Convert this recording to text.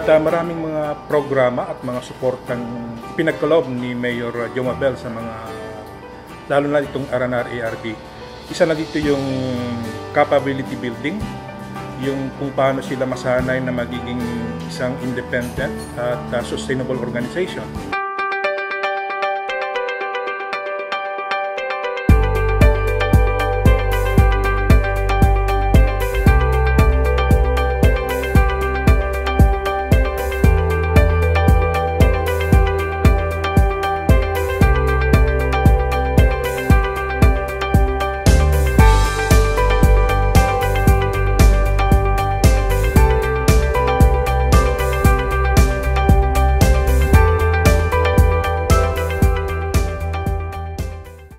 maraming mga programa at mga suportang pinagkaloob ni Mayor Jomabel sa mga, lalo na itong RNR-ARD. Isa na dito yung capability building, yung kung paano sila masanay na magiging isang independent at sustainable organization.